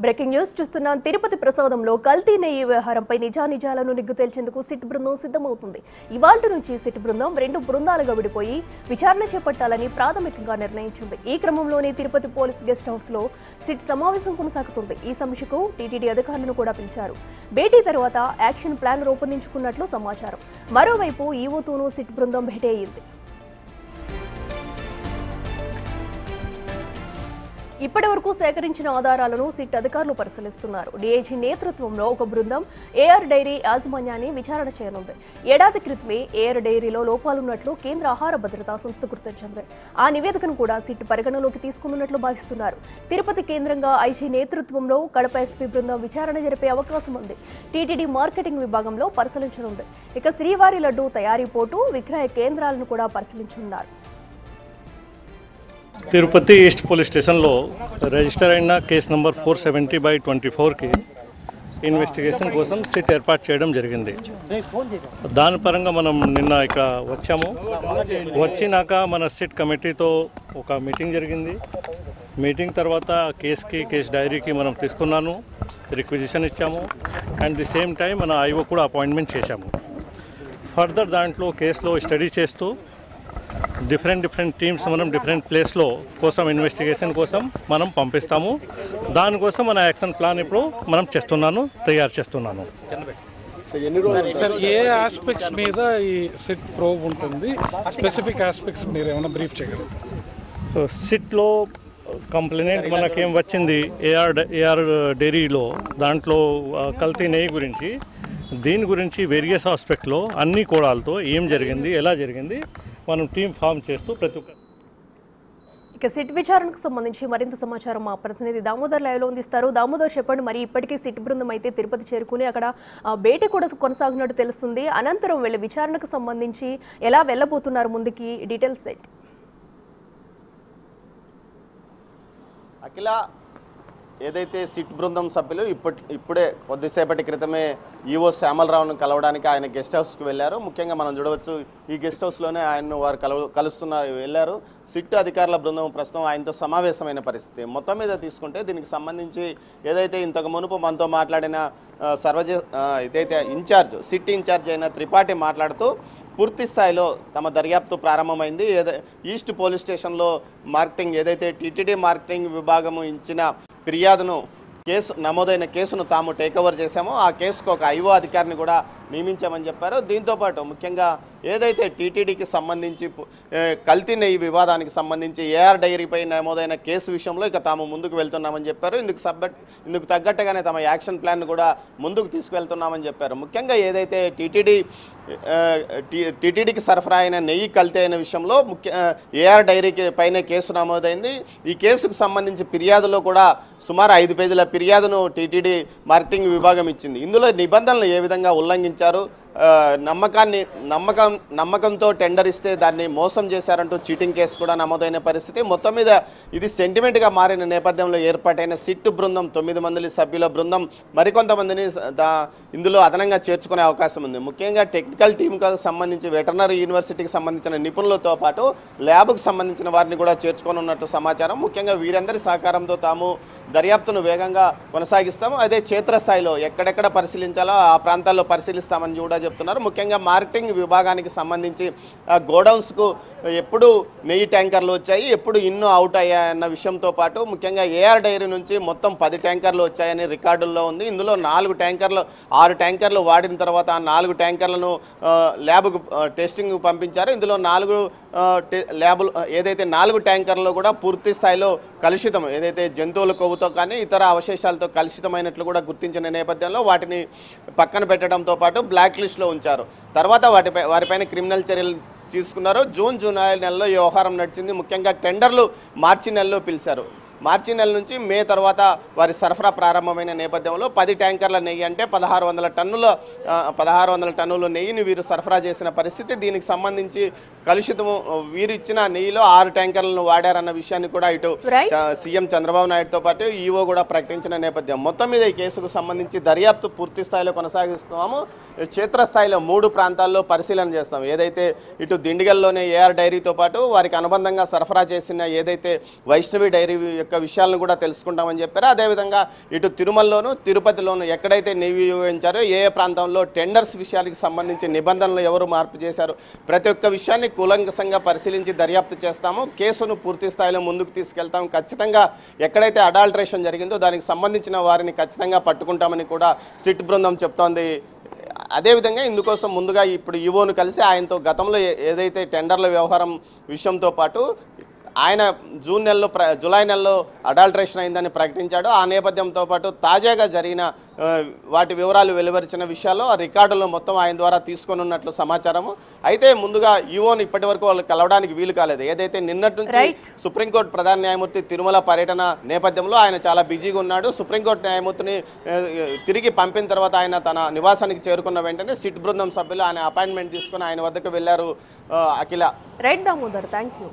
Breaking news చూస్తున్నాం. తిరుపతి ప్రసాదంలో కల్తీ నెయ్యి వ్యవహారంపై నిజానిజాలను నిగ్గు తేల్చేందుకు సిట్ బృందం సిద్ధమవుతుంది. ఇవాల్టి నుంచి సిట్ బృందం 2 బృందాలుగా విడిపోయి విచారణ చేపట్టాలని ప్రాథమికంగా నిర్ణయించింది. ఈ క్రమంలోనే తిరుపతి పోలీస్ గెస్ట్ హౌస్ లో సిట్ సమావేశం కొనసాగుతుంది. ఈ సమీక్షకు టీటీడీ అధికారులను కూడా పిలిచారు. భేటీ తర్వాత యాక్షన్ ప్లాన్ రూపొందించుకున్నట్లు సమాచారం. మరోవైపు ఈవోతోనూ సిట్ బృందం భేటీ అయింది. ఇప్పటి వరకు సేకరించిన ఆధారాలను సిట్ అధికారులు పరిశీలిస్తున్నారు. డీఐజీ నేతృత్వంలో ఒక బృందం ఏఆర్ డైరీ యాజమాన్యాన్ని విచారణ చేయనుంది. ఏడాది క్రితమే ఏఆర్ డైరీలో లోపాలున్నట్లు కేంద్ర ఆహార భద్రతా సంస్థ గుర్తించింది. ఆ నివేదికను కూడా సిట్ పరిగణలోకి తీసుకున్నట్లు భావిస్తున్నారు. తిరుపతి కేంద్రంగా ఐజీ నేతృత్వంలో కడప ఎస్పీ బృందం విచారణ జరిపే అవకాశం ఉంది. టీటీడీ మార్కెటింగ్ విభాగంలో పరిశీలించనుంది. ఇక శ్రీవారి లడ్డు తయారీ పోటు విక్రయ కేంద్రాలను కూడా పరిశీలించనున్నారు. తిరుపతి ఈస్ట్ పోలీస్ స్టేషన్లో రిజిస్టర్ అయిన కేసు నంబర్ 470/24కి ఇన్వెస్టిగేషన్ కోసం సిట్ ఏర్పాటు చేయడం జరిగింది. దాని పరంగా మనం నిన్న ఇక వచ్చాము. వచ్చినాక మన సిట్ కమిటీతో ఒక మీటింగ్ జరిగింది. మీటింగ్ తర్వాత కేస్ డైరీకి మనం తీసుకున్నాను, రిక్విజిషన్ ఇచ్చాము. అండ్ ది సేమ్ టైం మన ఐఓ కూడా అపాయింట్మెంట్ చేశాము. ఫర్దర్ దాంట్లో కేసులో స్టడీ చేస్తూ డిఫరెంట్ టీమ్స్ మనం డిఫరెంట్ ప్లేస్లో కోసం ఇన్వెస్టిగేషన్ కోసం మనం పంపిస్తాము. దానికోసం మన యాక్షన్ ప్లాన్ ఇప్పుడు మనం తయారు చేస్తున్నాను. సార్, ఏ ఆస్పెక్ట్స్ మీద ఈ సిట్ ప్రోబ్ ఉంటుంది? స్పెసిఫిక్ ఆస్పెక్ట్స్ మీరు ఏమైనా బ్రీఫ్ చేయగలరు? సిట్లో కంప్లైంట్ మనకేం వచ్చింది ఏఆర్ డైరీలో, దాంట్లో కల్తీ నెయ్యి గురించి, దీని గురించి వేరియస్ ఆస్పెక్ట్లో అన్ని కోణాలతో ఏం జరిగింది, ఎలా జరిగింది మనం టీం ఫామ్ చేస్తూ ప్రతి ఒక్క. ఇక సిట్ విచారణకు సంబంధించి మరింత సమాచారం మా ప్రతినిధి దామోదర్ లైవ్లో అందిస్తారు. దామోదర్, చెప్పండి. మరి ఇప్పటికీ సిట్ బృందం అయితే తిరుపతి చేరుకుని అక్కడ భేటీ కూడా కొనసాగినట్టు తెలుస్తుంది. అనంతరం వీళ్ళ విచారణకు సంబంధించి ఎలా వెళ్ళబోతున్నారు ముందుకి, డీటెయిల్స్ సెట్. అఖిల, ఏదైతే సిట్ బృందం సభ్యులు ఇప్పుడే కొద్దిసేపటి క్రితమే ఈవో శ్యామలరావును కలవడానికి ఆయన గెస్ట్ హౌస్కి వెళ్ళారు. ముఖ్యంగా మనం చూడవచ్చు, ఈ గెస్ట్ హౌస్లోనే ఆయన్ను వారు వెళ్ళారు. సిట్ అధికారుల బృందం ప్రస్తుతం ఆయనతో సమావేశమైన పరిస్థితి. మొత్తం మీద తీసుకుంటే దీనికి సంబంధించి ఏదైతే ఇంతకు మునుపు మనతో మాట్లాడిన ఏదైతే సిట్ ఇన్ఛార్జ్ అయిన త్రిపాఠి మాట్లాడుతూ పూర్తి స్థాయిలో తమ దర్యాప్తు ప్రారంభమైంది. ఈస్ట్ పోలీస్ స్టేషన్లో ఏదైతే టీటీడీ మార్కెటింగ్ విభాగము ఇచ్చిన ఫిర్యాదును నమోదైన కేసును తాము టేక్ఓవర్ చేశామో ఆ కేసుకు ఒక ఐఓ అధికారిని కూడా నియమించామని చెప్పారు. దీంతోపాటు ముఖ్యంగా ఏదైతే టీటీడీకి సంబంధించి కల్తీ నెయ్యి వివాదానికి సంబంధించి ఏఆర్ డైరీపై నమోదైన కేసు విషయంలో ఇక తాము ముందుకు వెళ్తున్నామని చెప్పారు. ఇందుకు తగ్గట్టుగానే తమ యాక్షన్ ప్లాన్ కూడా ముందుకు తీసుకువెళ్తున్నామని చెప్పారు. ముఖ్యంగా ఏదైతే టీటీడీకి సరఫరా అయిన నెయ్యి కల్తీ అయిన విషయంలో ఏఆర్ డైరీకి పైన కేసు నమోదైంది. ఈ కేసుకు సంబంధించి ఫిర్యాదులో కూడా సుమారు 5 పేజీల ఫిర్యాదును టీటీడీ మార్కెటింగ్ విభాగం ఇచ్చింది. ఇందులో నిబంధనలు ఏ విధంగా ఉల్లంఘించారు, నమ్మకంతో టెండర్ ఇస్తే దాన్ని మోసం చేశారంటూ చీటింగ్ కేసు కూడా నమోదైన పరిస్థితి. మొత్తం మీద ఇది సెంటిమెంట్గా మారిన నేపథ్యంలో ఏర్పాటైన సిట్ బృందం 9 మంది సభ్యుల బృందం మరికొంతమందిని ఇందులో అదనంగా చేర్చుకునే అవకాశం ఉంది. ముఖ్యంగా టెక్నికల్ టీంకు సంబంధించి వెటర్నరీ యూనివర్సిటీకి సంబంధించిన నిపుణులతో పాటు ల్యాబ్కు సంబంధించిన వారిని కూడా చేర్చుకోనున్నట్టు సమాచారం. ముఖ్యంగా వీరందరి సహకారంతో తాము దర్యాప్తును వేగంగా కొనసాగిస్తాము. అదే క్షేత్రస్థాయిలో ఎక్కడెక్కడ పరిశీలించాలో ఆ ప్రాంతాల్లో పరిశీలిస్తామని కూడా చెప్తున్నారు. ముఖ్యంగా మార్కెటింగ్ విభాగానికి సంబంధించి గోడౌన్స్కు ఎప్పుడు నెయ్యి ట్యాంకర్లు వచ్చాయి, ఎప్పుడు ఇన్ను అవుట్ అయ్యాయన్న విషయంతో పాటు ముఖ్యంగా ఏఆర్ డైరీ నుంచి మొత్తం 10 ట్యాంకర్లు వచ్చాయని రికార్డుల్లో ఉంది. ఇందులో 6 ట్యాంకర్లు వాడిన తర్వాత ఆ 4 ట్యాంకర్లను ల్యాబ్కు టెస్టింగ్ పంపించారు. ఇందులో 4 ట్యాంకర్లు కూడా పూర్తి స్థాయిలో కలుషితం, ఏదైతే జంతువుల కొవ్వుతో కానీ ఇతర అవశేషాలతో కలుషితమైనట్లు కూడా గుర్తించిన నేపథ్యంలో వాటిని పక్కన పెట్టడంతో పాటు బ్లాక్ లిస్ట్లో ఉంచారు. తర్వాత వారిపైన క్రిమినల్ చర్యలు తీసుకున్నారు. జూలై నెలలో ఈ వ్యవహారం నడిచింది. ముఖ్యంగా టెండర్లు మార్చి నెలలో పిలిచారు. మార్చి నెల నుంచి మే తర్వాత వారి సరఫరా ప్రారంభమైన నేపథ్యంలో 10 ట్యాంకర్ల నెయ్యి అంటే 1600 టన్నుల నెయ్యిని వీరు సరఫరా చేసిన పరిస్థితి. దీనికి సంబంధించి కలుషితము వీరు ఇచ్చిన నెయ్యిలో 6 ట్యాంకర్లను వాడారన్న విషయాన్ని కూడా ఇటు సీఎం చంద్రబాబు నాయుడుతో పాటు ఈవో కూడా ప్రకటించిన నేపథ్యం. మొత్తం మీద ఈ కేసుకు సంబంధించి దర్యాప్తు పూర్తి స్థాయిలో కొనసాగిస్తున్నాము. క్షేత్రస్థాయిలో 3 ప్రాంతాల్లో పరిశీలన చేస్తాం. ఏదైతే ఇటు దిండిగల్లోనే ఏఆర్ డైరీతో పాటు వారికి అనుబంధంగా సరఫరా చేసిన ఏదైతే వైష్ణవి డైరీ ఒక్క విషయాలను కూడా తెలుసుకుంటామని చెప్పారు. అదేవిధంగా ఇటు తిరుమలలోను తిరుపతిలోను ఎక్కడైతే నియోగించారో ఏ ప్రాంతంలో టెండర్స్ విషయానికి సంబంధించి నిబంధనలు ఎవరు మార్పు చేశారు, ప్రతి ఒక్క విషయాన్ని కూలంకషంగా పరిశీలించి దర్యాప్తు చేస్తాము. కేసును పూర్తి స్థాయిలో ముందుకు తీసుకెళ్తాం. ఖచ్చితంగా ఎక్కడైతే అడాల్ట్రేషన్ జరిగిందో దానికి సంబంధించిన వారిని ఖచ్చితంగా పట్టుకుంటామని కూడా సిట్ బృందం చెప్తోంది. అదేవిధంగా ఇందుకోసం ముందుగా ఇప్పుడు ఈవోను కలిసి ఆయనతో గతంలో ఏదైతే టెండర్ల వ్యవహారం విషయంతో పాటు ఆయన జూలై నెలలో అడాల్ట్రేషన్ అయిందని ప్రకటించాడు. ఆ నేపథ్యంతో పాటు తాజాగా జరిగిన వాటి వివరాలు వెలువరిచిన విషయాల్లో ఆ రికార్డులను మొత్తం ఆయన ద్వారా తీసుకొని ఉన్నట్లు సమాచారము. అయితే ముందుగా ఈవోను ఇప్పటి వరకు వాళ్ళు కలవడానికి వీలు కాలేదు. ఏదైతే నిన్నటి నుంచి సుప్రీంకోర్టు ప్రధాన న్యాయమూర్తి తిరుమల పర్యటన నేపథ్యంలో ఆయన చాలా బిజీగా ఉన్నాడు. సుప్రీంకోర్టు న్యాయమూర్తిని తిరిగి పంపిన తర్వాత ఆయన తన నివాసానికి చేరుకున్న వెంటనే సిట్ బృందం సభ్యులు ఆయన అపాయింట్మెంట్ తీసుకుని ఆయన వద్దకు వెళ్ళారు. Akhila. Right Damodar, thank you.